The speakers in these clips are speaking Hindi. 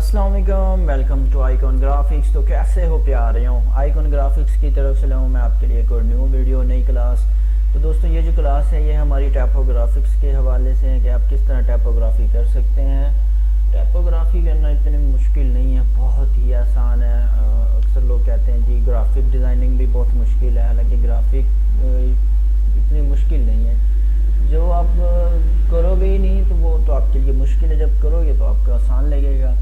अस्सलाम वालेकुम, वेलकम टू आइकॉन ग्राफिक्स। तो कैसे हो प्यारे हो? आइकॉन ग्राफिक्स की तरफ से लाऊं मैं आपके लिए एक और न्यू वीडियो, नई क्लास। तो दोस्तों ये जो क्लास है ये हमारी टाइपोग्राफिक्स के हवाले से है कि आप किस तरह टाइपोग्राफी कर सकते हैं। टाइपोग्राफी करना इतनी मुश्किल नहीं है, बहुत ही आसान है। अक्सर लोग कहते हैं जी ग्राफिक डिज़ाइनिंग भी बहुत मुश्किल है, हालांकि ग्राफिक इतनी मुश्किल नहीं है। जो आप करोगे ही नहीं तो वो तो आपके लिए मुश्किल है, जब करोगे तो आपको आसान लगेगा।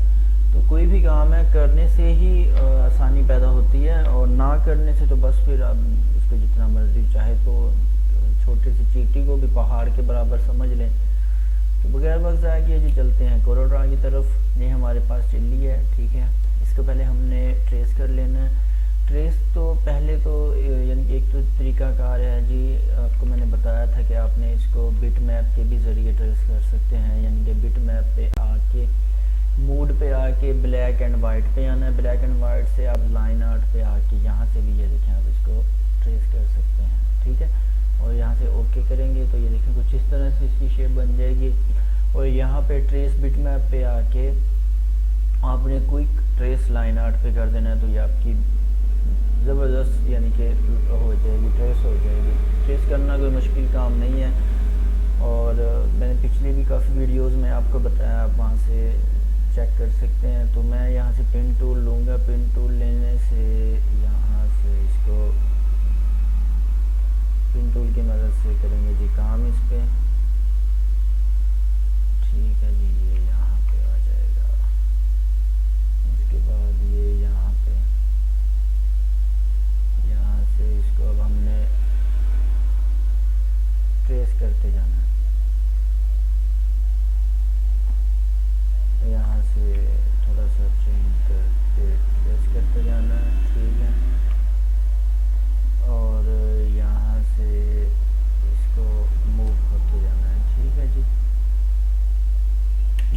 तो कोई भी काम है करने से ही आसानी पैदा होती है, और ना करने से तो बस फिर आप उसको जितना मर्जी चाहे तो छोटे सी चींटी को भी पहाड़ के बराबर समझ लें। तो बगैर वक्त ज़ाया किए जी चलते हैं कोरोड्रा की तरफ। ये हमारे पास चिल्ली है, ठीक है। इसको पहले हमने ट्रेस कर लेना है। ट्रेस तो पहले तो यानी कि एक तो तरीकाकार है जी, आपको मैंने बताया था कि आपने इसको बिट मैप के भी ज़रिए ट्रेस कर सकते हैं। यानी कि बिट मैप पे आके मूड पे आके ब्लैक एंड वाइट पे आना है, ब्लैक एंड वाइट से आप लाइन आर्ट पे आके यहाँ से भी ये देखें आप इसको ट्रेस कर सकते हैं, ठीक है। और यहाँ से ओके करेंगे तो ये देखें कुछ इस तरह से इसकी शेप बन जाएगी। और यहाँ पे ट्रेस बिट मैप पे आके आपने क्विक ट्रेस लाइन आर्ट पे कर देना है, तो ये आपकी ज़बरदस्त यानी कि हो जाएगी, ट्रेस हो जाएगी। ट्रेस करना कोई मुश्किल काम नहीं है, और मैंने पिछली भी काफ़ी वीडियोस में आपको बताया, आप वहाँ से चेक कर सकते हैं। तो मैं यहाँ से पिन टूल लूँगा। पिन टूल लेने से यहाँ से इसको पिन टूल की मदद से करेंगे जी काम इस पे, ठीक है जी। ये यहाँ पे आ जाएगा, उसके बाद ये यहाँ पे, यहाँ से इसको अब हमने ट्रेस करते जाना है। यहाँ से थोड़ा सा चेंज करके ट्रेस करते जाना है, ठीक है। और यहाँ से इसको मूव होते जाना है, ठीक है जी।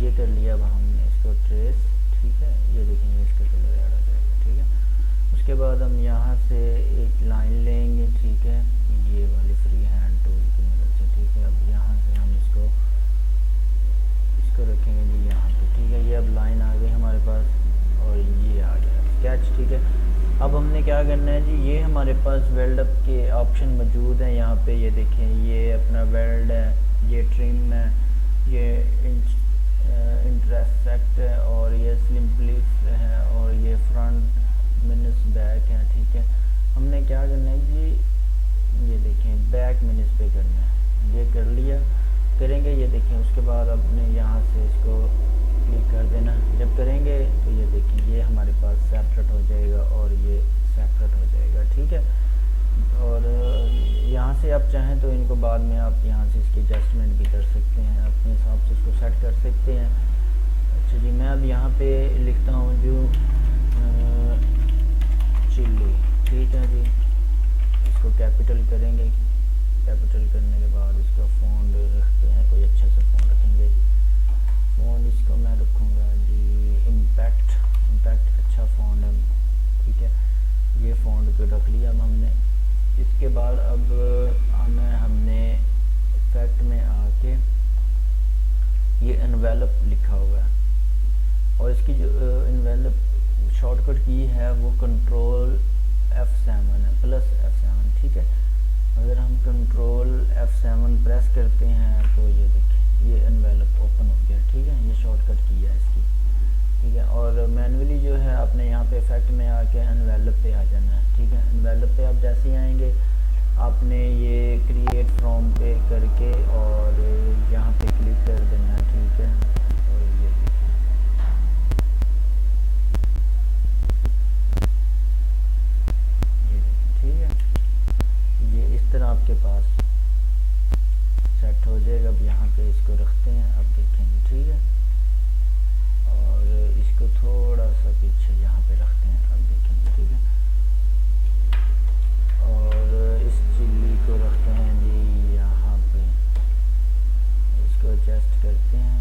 ये कर लिया अब हमने इसको ट्रेस, ठीक है। ये देखेंगे इसका कलर ऐड हो जाएगा, ठीक है। उसके बाद हम यहाँ से एक लाइन लेंगे, ठीक है, ये वाली फ्री हैंड टूल की मदद से, ठीक है। अब यहाँ से हम इसको रखेंगे जी यहाँ पे, ठीक है। ये अब लाइन आ गई हमारे पास, और ये आ गया स्केच, ठीक है। अब हमने क्या करना है जी, ये हमारे पास वेल्ड अप के ऑप्शन मौजूद हैं यहाँ पे। ये देखें, ये अपना वेल्ड है, ये ट्रिम है, ये इंटरसेक्ट है, और ये स्लिम्पलिफ है, और ये फ्रंट मिनस बैक है, ठीक है। हमने क्या करना है जी, ये देखें बैक मिनस पे करना है, ये कर लिया करेंगे। ये देखें उसके बाद अपने यहाँ से इसको क्लिक कर देना। जब करेंगे तो ये देखें ये हमारे पास सेपरेट हो जाएगा, और ये सेपरेट हो जाएगा, ठीक है। और यहाँ से आप चाहें तो इनको बाद में आप यहाँ से इसकी एडजस्टमेंट भी कर सकते हैं, अपने हिसाब से इसको सेट कर सकते हैं। अच्छा जी, मैं अब यहाँ पे लिखता हूँ जो चिल्ली, ठीक है जी। इसको कैपिटल करेंगे, कैपिटल करने के बाद इसका फ़ॉन्ट रखते हैं, कोई अच्छा सा फ़ॉन्ट रखेंगे। फ़ॉन्ट इसको मैं रखूँगा जी इम्पैक्ट अच्छा फ़ॉन्ट है, ठीक है। ये फ़ॉन्ट को रख लिया अब हमने। इसके बाद अब आना है हमने इफेक्ट में आके, ये एनवेलप लिखा हुआ है, और इसकी जो एनवेलप शॉर्टकट की है वो कंट्रोल F7 है, प्लस F7, ठीक है। अगर हम कंट्रोल F7 प्रेस करते हैं तो ये देखिए ये एनवेलप ओपन हो गया, ठीक है। ये शॉर्टकट की है इसकी, ठीक है। और मैनुअली जो है आपने यहाँ पे इफेक्ट में आके एनवेलप पे आ जाना है, ठीक है। एनवेलप पे आप जैसे ही आएंगे आपने ये क्रिएट फ्रॉम पे करके और यहाँ पे क्लिक कर देना है, ठीक है। और ये ठीक है, ये इस तरह आपके पास सेट हो जाएगा। अब यहाँ पे इसको रखते हैं, अब देखेंगे, ठीक है। और इसको थोड़ा सा पीछे यहाँ पे रखते हैं, अब देखेंगे, ठीक है। और इस चिल्ली को रखते हैं जी यहाँ पे, इसको एडजस्ट करते हैं,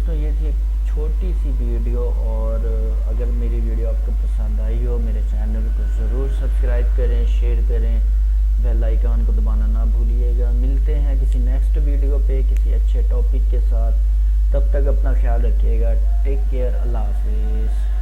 दोस्तों ये थी एक छोटी सी वीडियो, और अगर मेरी वीडियो आपको पसंद आई हो मेरे चैनल को ज़रूर सब्सक्राइब करें, शेयर करें, बेल आइकन को दबाना ना भूलिएगा। मिलते हैं किसी नेक्स्ट वीडियो पे किसी अच्छे टॉपिक के साथ। तब तक अपना ख्याल रखिएगा। Take care. अल्लाह हाफिज़।